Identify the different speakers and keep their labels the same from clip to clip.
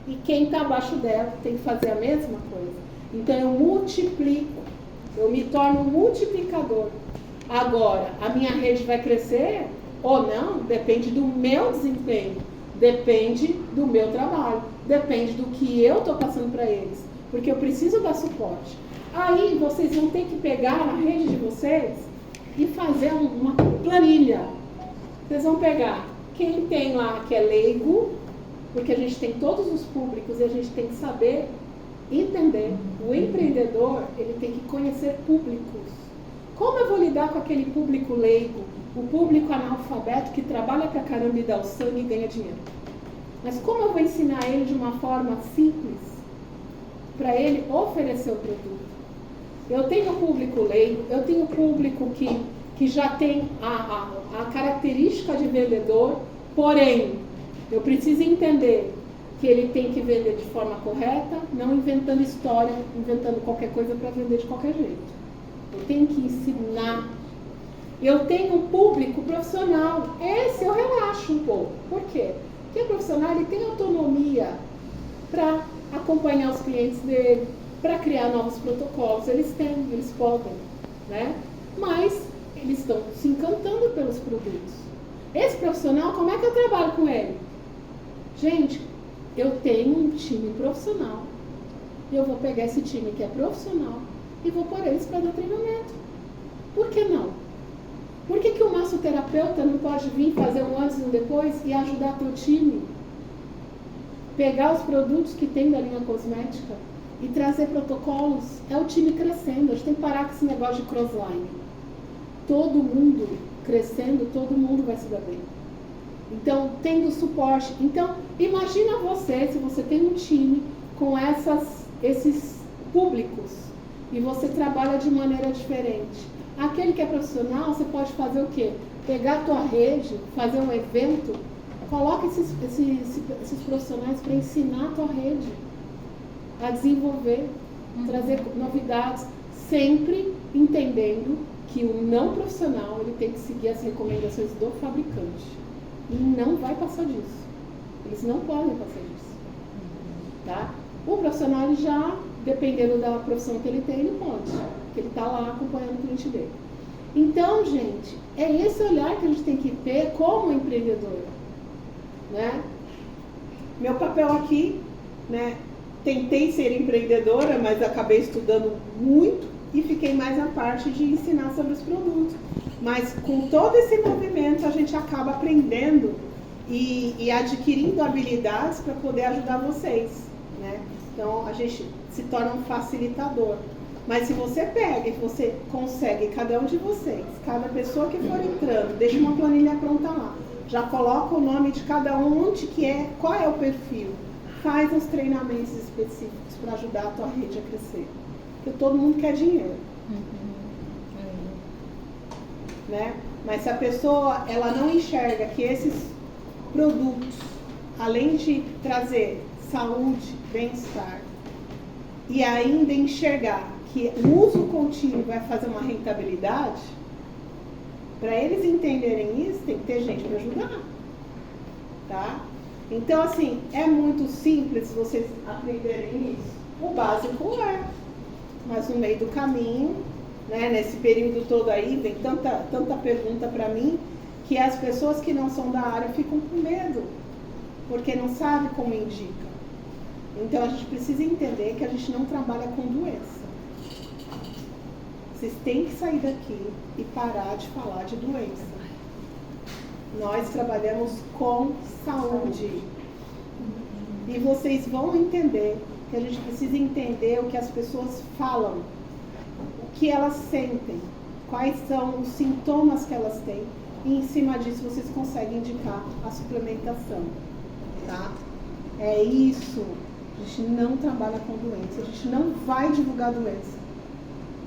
Speaker 1: E quem está abaixo dela tem que fazer a mesma coisa. Então eu multiplico, eu me torno um multiplicador. Agora, a minha rede vai crescer ou não, depende do meu desempenho, depende do meu trabalho, depende do que eu estou passando para eles, porque eu preciso dar suporte. Aí vocês vão ter que pegar na rede de vocês e fazer uma planilha. Vocês vão pegar quem tem lá que é leigo, porque a gente tem todos os públicos e a gente tem que saber entender. O empreendedor, ele tem que conhecer públicos. Como eu vou lidar com aquele público leigo, o público analfabeto que trabalha pra caramba e dá o sangue e ganha dinheiro? Mas como eu vou ensinar ele de uma forma simples para ele oferecer o produto? Eu tenho público leigo, eu tenho público que já tem a característica de vendedor, porém, eu preciso entender que ele tem que vender de forma correta, não inventando história, inventando qualquer coisa para vender de qualquer jeito. Eu tenho que ensinar. Eu tenho um público profissional, esse eu relaxo um pouco. Por quê? Porque o profissional ele tem autonomia para acompanhar os clientes dele, para criar novos protocolos. Eles podem, né? Mas eles estão se encantando pelos produtos. Esse profissional, como é que eu trabalho com ele? Gente, eu tenho um time profissional. E eu vou pegar esse time que é profissional e vou pôr eles para dar treinamento. Por que não? Por que o massoterapeuta não pode vir fazer um antes e um depois e ajudar teu time? Pegar os produtos que tem da linha cosmética e trazer protocolos. É o time crescendo. A gente tem que parar com esse negócio de crossline. Todo mundo crescendo, todo mundo vai se dar bem. Então, tendo suporte. Então, imagina você, se você tem um time com esses públicos e você trabalha de maneira diferente. Aquele que é profissional, você pode fazer o quê? Pegar a tua rede, fazer um evento, coloca esses profissionais para ensinar a tua rede a desenvolver, trazer novidades, sempre entendendo que o não profissional ele tem que seguir as recomendações do fabricante. E não vai passar disso. Eles não podem passar disso. Tá? O profissional ele já, dependendo da profissão que ele tem, ele pode. Porque ele está lá acompanhando o cliente dele. Então, gente, é esse olhar que a gente tem que ter como empreendedor. Né? Meu papel aqui, né? Tentei ser empreendedora, mas acabei estudando muito e fiquei mais na parte de ensinar sobre os produtos. Mas com todo esse movimento a gente acaba aprendendo e adquirindo habilidades para poder ajudar vocês, né? Então a gente se torna um facilitador. Mas se você pega e você consegue, cada um de vocês, cada pessoa que for entrando, deixa uma planilha pronta lá, já coloca o nome de cada um, onde que é, qual é o perfil, faz uns treinamentos específicos para ajudar a tua rede a crescer. Porque todo mundo quer dinheiro. Né? Mas se a pessoa ela não enxerga que esses produtos, além de trazer saúde, bem-estar, e ainda enxergar que o uso contínuo vai fazer uma rentabilidade, para eles entenderem isso, tem que ter gente para ajudar. Tá? Então, assim, é muito simples vocês aprenderem isso. O básico é, mas no meio do caminho, né, nesse período todo aí, vem tanta pergunta para mim, que as pessoas que não são da área ficam com medo, porque não sabem como indica. Então a gente precisa entender que a gente não trabalha com doença. Vocês têm que sair daqui e parar de falar de doença. Nós trabalhamos com saúde. E vocês vão entender que a gente precisa entender o que as pessoas falam, o que elas sentem, quais são os sintomas que elas têm, e em cima disso vocês conseguem indicar a suplementação, tá? É isso. A gente não trabalha com doença, a gente não vai divulgar doença.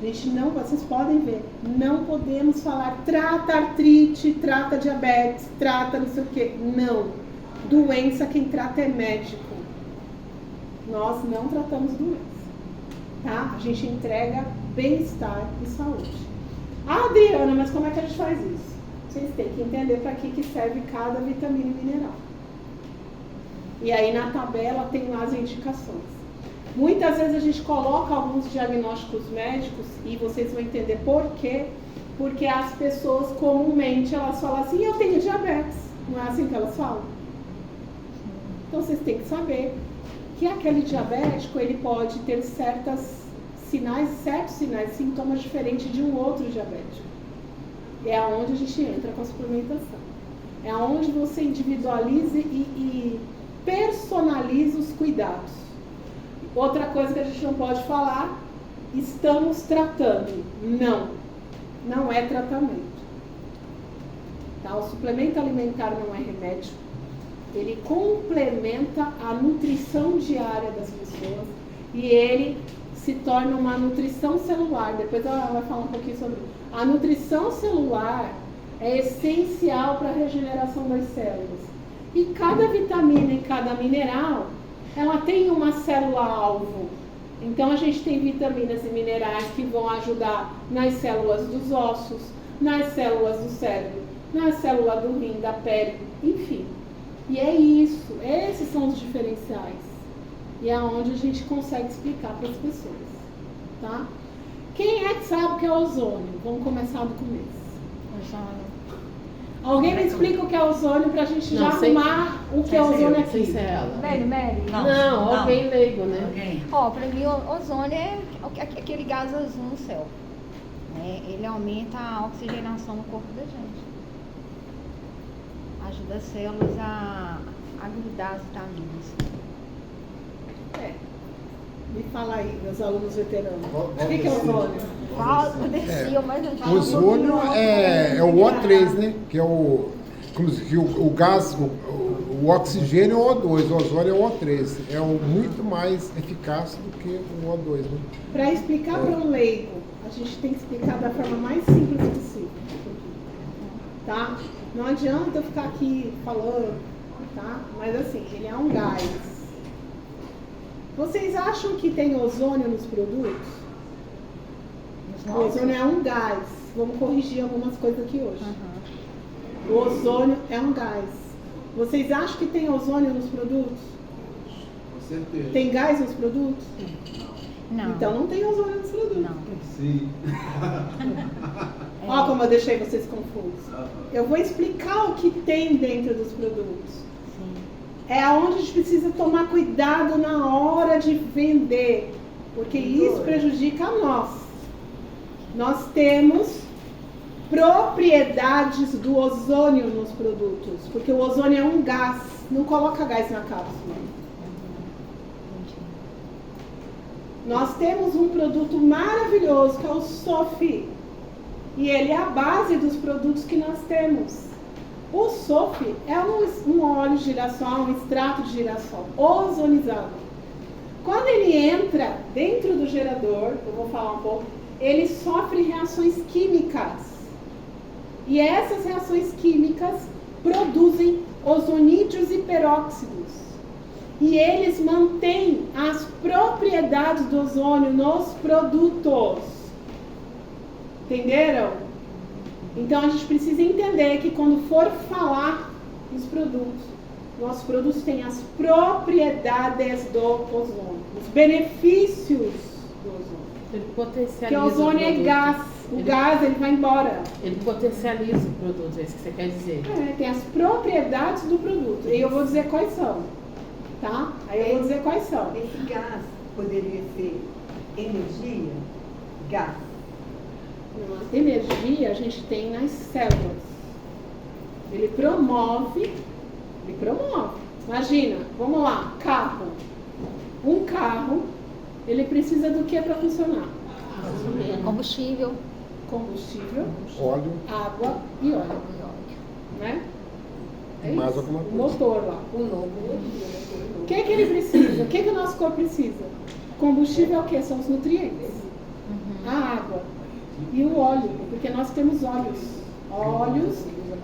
Speaker 1: A gente não, vocês podem ver, não podemos falar trata artrite, trata diabetes, trata não sei o quê. Não. Doença quem trata é médico. Nós não tratamos doença. Tá? A gente entrega bem-estar e saúde. Ah, Adriana, mas como é que a gente faz isso? Vocês têm que entender para que serve cada vitamina e mineral. E aí na tabela tem lá as indicações. Muitas vezes a gente coloca alguns diagnósticos médicos e vocês vão entender por quê. Porque as pessoas comumente elas falam assim, eu tenho diabetes. Não é assim que elas falam? Então vocês têm que saber que aquele diabético ele pode ter certos sinais, sintomas diferentes de um outro diabético. É aonde a gente entra com a suplementação. É aonde você individualiza e personaliza os cuidados. Outra coisa que a gente não pode falar, estamos tratando. Não é tratamento. Tá? O suplemento alimentar não é remédio. Ele complementa a nutrição diária das pessoas e ele se torna uma nutrição celular. Depois ela vai falar um pouquinho sobre isso. A nutrição celular é essencial para a regeneração das células. E cada vitamina e cada mineral, ela tem uma célula-alvo. Então a gente tem vitaminas e minerais que vão ajudar nas células dos ossos, nas células do cérebro, na célula do rim, da pele, enfim. E é isso, esses são os diferenciais. E é onde a gente consegue explicar para as pessoas, tá? Quem é que sabe o que é ozônio? Vamos começar do começo.
Speaker 2: Ozônio.
Speaker 1: Alguém me explica o que é ozônio para a gente já arrumar o que é ozônio aqui.
Speaker 2: Mary?
Speaker 3: Não, alguém leigo, né?
Speaker 2: Ó, para mim o ozônio é aquele gás azul no céu. Né? Ele aumenta a oxigenação no corpo da gente. Ajuda as células a grudar as vitaminas.
Speaker 1: Me fala aí, meus alunos veteranos. O que é ozônio?
Speaker 4: O ozônio é o O3, né? Que é o gás, o oxigênio é o O2, o ozônio é o O3. É muito mais eficaz do que o O2, né?
Speaker 1: Para explicar para um leigo, a gente tem que explicar da forma mais simples possível. Tá? Não adianta eu ficar aqui falando, tá? Mas assim, ele é um gás. Vocês acham que tem ozônio nos produtos? O ozônio é um gás. Vamos corrigir algumas coisas aqui hoje. O ozônio é um gás. Vocês acham que tem ozônio nos produtos?
Speaker 5: Com certeza.
Speaker 1: Tem gás nos produtos?
Speaker 2: Não.
Speaker 1: Então não tem ozônio nos produtos.
Speaker 2: Não.
Speaker 5: Sim.
Speaker 1: Olha como eu deixei vocês confusos. Eu vou explicar o que tem dentro dos produtos. É onde a gente precisa tomar cuidado na hora de vender, porque isso prejudica a nós. Nós temos propriedades do ozônio nos produtos, porque o ozônio é um gás, não coloca gás na cápsula. Nós temos um produto maravilhoso que é o Sofi, e ele é a base dos produtos que nós temos. O Sofi é um óleo de girassol, um extrato de girassol ozonizado. Quando ele entra dentro do gerador, eu vou falar um pouco, ele sofre reações químicas. E essas reações químicas produzem ozonídeos e peróxidos. E eles mantêm as propriedades do ozônio nos produtos. Entenderam? Então a gente precisa entender que quando for falar dos produtos, nossos produtos têm as propriedades do ozônio, os benefícios do ozônio.
Speaker 3: Ele potencializa.
Speaker 1: Porque o ozônio é gás, gás ele vai embora.
Speaker 3: Ele potencializa o produto, é isso que você quer dizer.
Speaker 1: Tem as propriedades do produto. E eu vou dizer quais são. Tá? Aí eu vou dizer quais são.
Speaker 6: Esse gás poderia ser energia? Gás.
Speaker 1: Energia a gente tem nas células. Ele promove. Imagina, vamos lá, carro. Um carro, ele precisa do que para funcionar?
Speaker 2: Combustível.
Speaker 4: Óleo.
Speaker 1: Água e óleo. Né? É
Speaker 4: Mais
Speaker 1: isso.
Speaker 4: alguma
Speaker 1: O
Speaker 4: coisa.
Speaker 1: motor lá. O que ele precisa? O que o nosso corpo precisa? Combustível é o que? São os nutrientes. A água e o óleo, porque nós temos óleos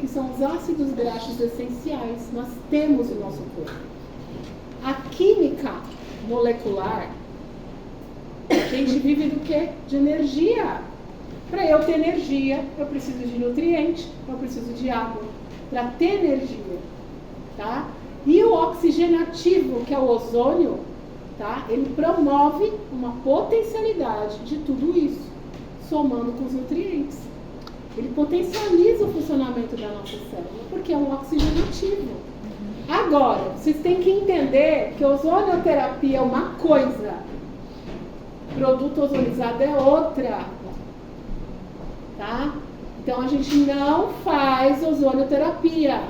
Speaker 1: que são os ácidos graxos essenciais, nós temos no nosso corpo. A química molecular, a gente vive do que? De energia. Para eu ter energia, eu preciso de nutriente, eu preciso de água. Para ter energia, tá? E o oxigênio ativo, que é o ozônio, tá? Ele promove uma potencialidade de tudo isso, somando com os nutrientes. Ele potencializa o funcionamento da nossa célula, porque é um oxigênio ativo. Agora, vocês têm que entender que ozonioterapia é uma coisa, produto ozonizado é outra, tá? Então a gente não faz ozonioterapia,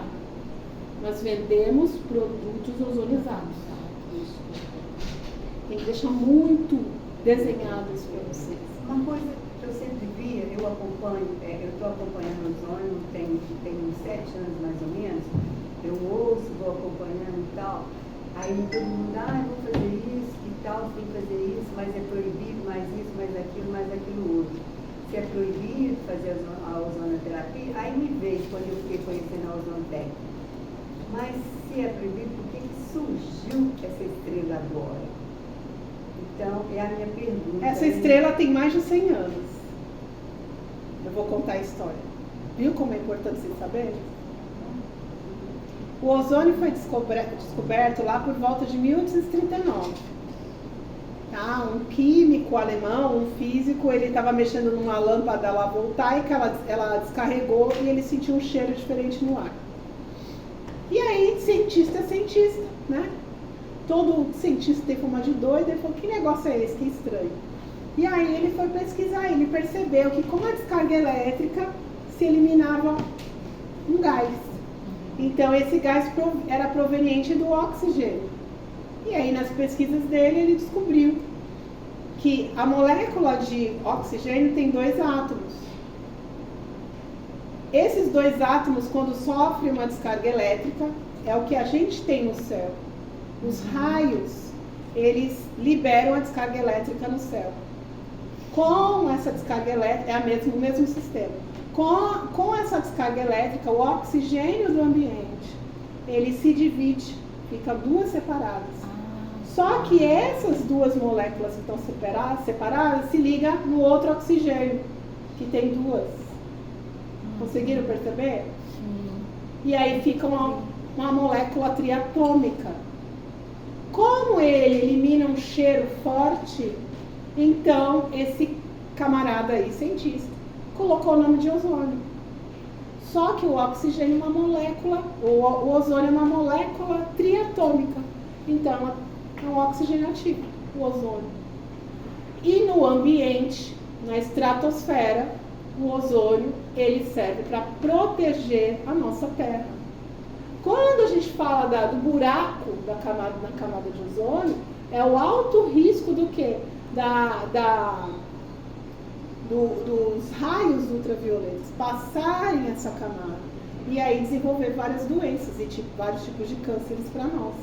Speaker 1: nós vendemos produtos ozonizados. Tem que deixar muito desenhado isso para vocês.
Speaker 6: Uma coisa que eu sempre via, eu estou acompanhando o ozônio, tem uns 7 anos mais ou menos, eu ouço, vou acompanhando e tal, aí todo mundo, eu vou fazer isso e tal, tem que fazer isso, mas é proibido, mais isso, mais aquilo outro. Se é proibido fazer a ozonoterapia, aí me veio quando eu fiquei conhecendo a ozonotécnica. Mas se é proibido, por que surgiu essa estrela agora? Então, é a minha pergunta.
Speaker 1: Essa estrela tem mais de 100 anos. Eu vou contar a história. Viu como é importante vocês saberem? O ozônio foi descoberto lá por volta de 1839. Tá? Um químico alemão, um físico, ele estava mexendo numa lâmpada lá voltaica, ela descarregou e ele sentiu um cheiro diferente no ar. E aí, cientista é cientista, né? Todo cientista tem fama de doido, ele falou, que negócio é esse? Que estranho. E aí ele foi pesquisar, ele percebeu que com a descarga elétrica se eliminava um gás. Então esse gás era proveniente do oxigênio. E aí nas pesquisas dele ele descobriu que a molécula de oxigênio tem 2 átomos. Esses 2 átomos, quando sofrem uma descarga elétrica, é o que a gente tem no céu. Os raios, eles liberam a descarga elétrica no céu. Com essa descarga elétrica, é o mesmo sistema. Com essa descarga elétrica, o oxigênio do ambiente, ele se divide, fica 2 separadas. Só que essas 2 moléculas que estão separadas se ligam no outro oxigênio, que tem 2. Conseguiram perceber?
Speaker 2: Sim.
Speaker 1: E aí fica uma molécula triatômica. Como ele elimina um cheiro forte, então esse camarada aí, cientista, colocou o nome de ozônio. Só que o oxigênio é uma molécula, o ozônio é uma molécula triatômica. Então é um oxigênio ativo, o ozônio. E no ambiente, na estratosfera, o ozônio, ele serve para proteger a nossa Terra. Quando a gente fala do buraco na camada de ozônio, é o alto risco do quê? Dos raios ultravioletas passarem essa camada e aí desenvolver várias doenças e vários tipos de cânceres para nós.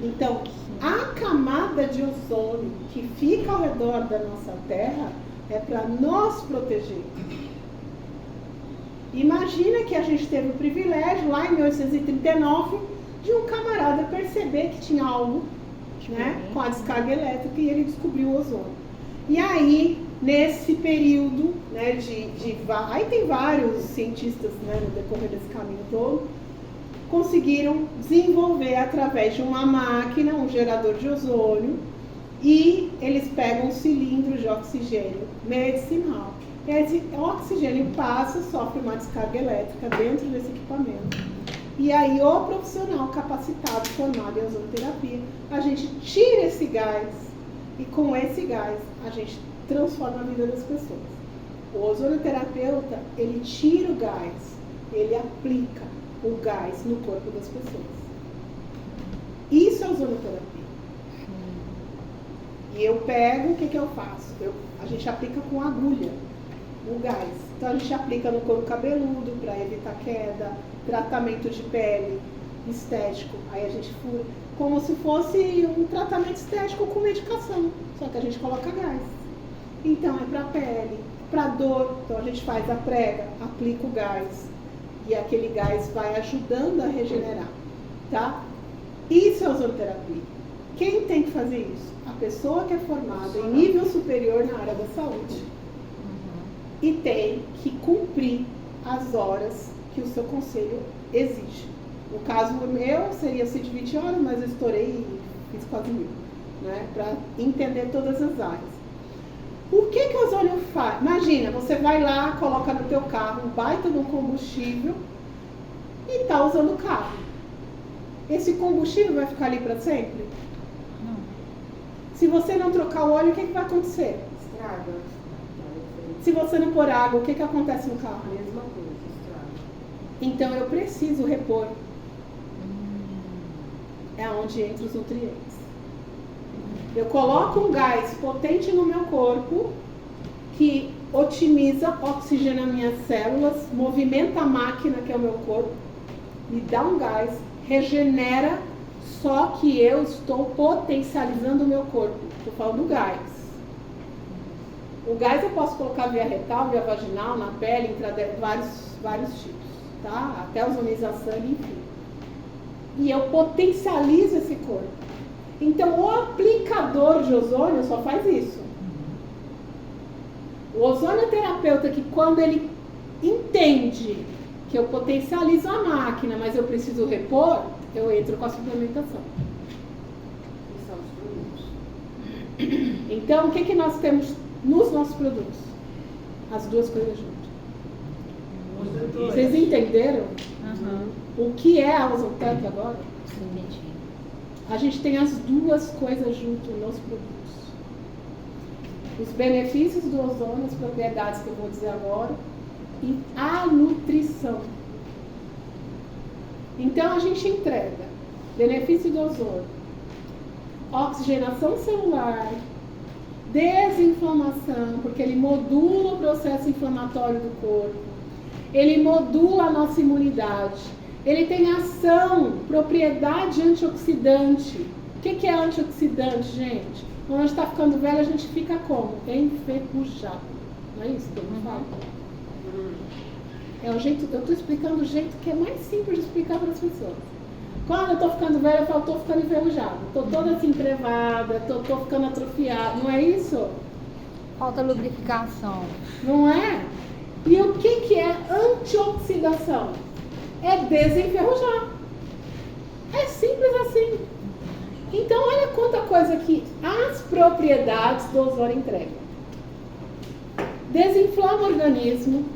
Speaker 1: Então, a camada de ozônio que fica ao redor da nossa Terra é para nos proteger. Imagina que a gente teve o privilégio, lá em 1839, de um camarada perceber que tinha algo, né, com a descarga elétrica e ele descobriu o ozônio. E aí, nesse período, né, aí tem vários cientistas, né, no decorrer desse caminho todo, conseguiram desenvolver através de uma máquina, um gerador de ozônio, e eles pegam um cilindro de oxigênio medicinal. Esse oxigênio passa, sofre uma descarga elétrica dentro desse equipamento. E aí o profissional capacitado, formado em ozonoterapia, a gente tira esse gás e com esse gás a gente transforma a vida das pessoas. O ozonoterapeuta, ele tira o gás, ele aplica o gás no corpo das pessoas. Isso é ozonoterapia. E eu pego, o que eu faço? A gente aplica com agulha o gás. Então a gente aplica no couro cabeludo para evitar queda, tratamento de pele, estético. Aí a gente fura, como se fosse um tratamento estético com medicação, só que a gente coloca gás. Então é para pele, para dor, então a gente faz a prega, aplica o gás e aquele gás vai ajudando a regenerar, tá? Isso é ozonoterapia. Quem tem que fazer isso? A pessoa que é formada em nível superior na área da saúde. E tem que cumprir as horas que o seu conselho exige. No caso meu, seria 120 horas, mas eu estourei e fiz quase 1000, né? Para entender todas as áreas. O que o ozônio faz? Imagina, você vai lá, coloca no teu carro um baita de um combustível e está usando o carro. Esse combustível vai ficar ali para sempre?
Speaker 2: Não.
Speaker 1: Se você não trocar o óleo, o que vai acontecer?
Speaker 6: Estraga.
Speaker 1: Se você não pôr água, o que acontece no carro?
Speaker 6: A mesma coisa, estraga.
Speaker 1: Então eu preciso repor. É onde entram os nutrientes. Eu coloco um gás potente no meu corpo que otimiza, oxigena minhas células, movimenta a máquina que é o meu corpo, me dá um gás, regenera, só que eu estou potencializando o meu corpo. Estou falando do gás. O gás eu posso colocar via retal, via vaginal, na pele, intradérmica, vários tipos, tá? Até ozonizar sangue, enfim. E eu potencializo esse corpo. Então, o aplicador de ozônio só faz isso. O ozonioterapeuta, que quando ele entende que eu potencializo a máquina, mas eu preciso repor, eu entro com a suplementação.
Speaker 6: Que são os produtos.
Speaker 1: Então, o que nós temos nos nossos produtos? As duas coisas juntas. Vocês entenderam o que é a Ozotec agora?
Speaker 2: Entendi.
Speaker 1: A gente tem as duas coisas junto nos produtos. Os benefícios do ozônio, as propriedades que eu vou dizer agora, e a nutrição. Então a gente entrega benefício do ozônio, oxigenação celular, desinflamação, porque ele modula o processo inflamatório do corpo, ele modula a nossa imunidade. Ele tem ação, propriedade antioxidante. O que é antioxidante, gente? Quando a gente está ficando velho, a gente fica como? Enferrujado. Não é isso que eu falo? É o jeito, eu estou explicando o jeito que é mais simples de explicar para as pessoas. Quando eu estou ficando velha, eu falo, estou ficando enferrujada. Estou toda assim trevada, estou ficando atrofiada. Não é isso?
Speaker 2: Falta lubrificação.
Speaker 1: Não é? E o que é antioxidação? É desenferrujar. É simples assim. Então, olha quanta coisa que as propriedades do ozônio entregam. Desinflama o organismo,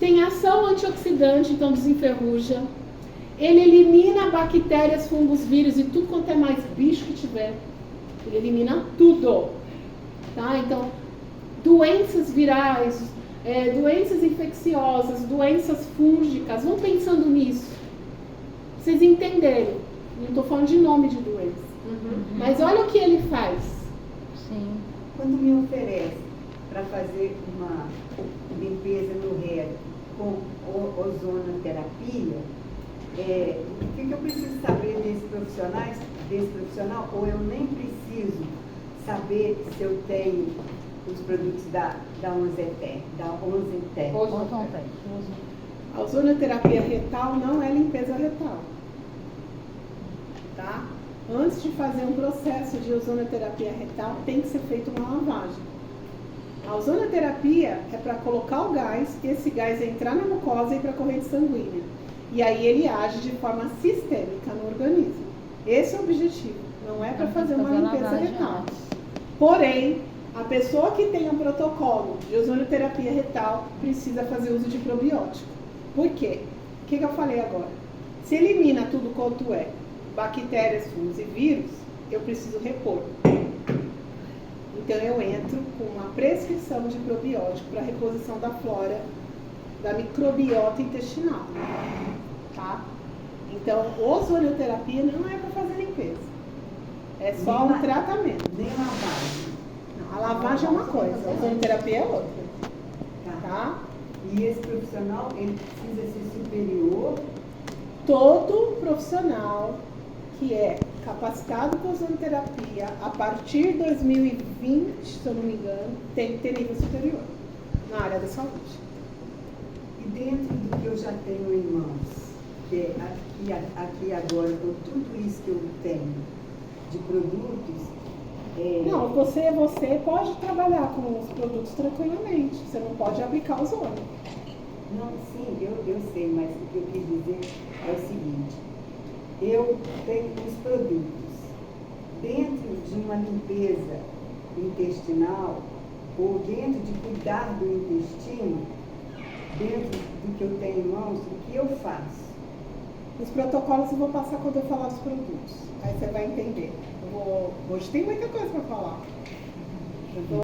Speaker 1: tem ação antioxidante, então desenferruja. Ele elimina bactérias, fungos, vírus e tudo quanto é mais bicho que tiver. Ele elimina tudo. Tá? Então, doenças virais, doenças infecciosas, doenças fúngicas, vão pensando nisso. Vocês entenderem. Não estou falando de nome de doença. Mas olha o que ele faz.
Speaker 2: Sim.
Speaker 6: Quando me oferece para fazer uma limpeza no reto com ozonoterapia, o que eu preciso saber desse profissional, ou eu nem preciso saber se eu tenho os produtos da Onzetec,
Speaker 1: A ozonoterapia retal não é limpeza retal. Tá? Antes de fazer um processo de ozonoterapia retal, tem que ser feita uma lavagem. A ozonoterapia é para colocar o gás, esse gás entrar na mucosa e para a corrente sanguínea. E aí ele age de forma sistêmica no organismo. Esse é o objetivo, não é para fazer uma limpeza retal. Porém, a pessoa que tem um protocolo de ozonoterapia retal precisa fazer uso de probiótico. Por quê? O que eu falei agora? Se elimina tudo quanto é bactérias, fungos e vírus, eu preciso repor. Então eu entro com uma prescrição de probiótico para reposição da flora, da microbiota intestinal. Tá? Então, ozonioterapia não é para fazer limpeza. É só um tratamento.
Speaker 6: Nem lavagem.
Speaker 1: Não, a lavagem é uma coisa, a ozonioterapia é outra. Tá?
Speaker 6: E esse profissional, ele precisa ser superior?
Speaker 1: Todo profissional que é capacitado com ozonoterapia a partir de 2020, se eu não me engano, tem que ter nível superior na área da saúde.
Speaker 6: E dentro do que eu já tenho em mãos, que é aqui agora, com tudo isso que eu tenho de produtos...
Speaker 1: Não, você pode trabalhar com os produtos tranquilamente, você não pode aplicar ozônio.
Speaker 6: Não, sim, eu sei, mas o que eu quis dizer é o seguinte, eu tenho os produtos dentro de uma limpeza intestinal ou dentro de cuidar do intestino, dentro do que eu tenho em mãos, o que eu faço?
Speaker 1: Os protocolos eu vou passar quando eu falar dos produtos. Aí você vai entender. Hoje tem muita coisa para falar.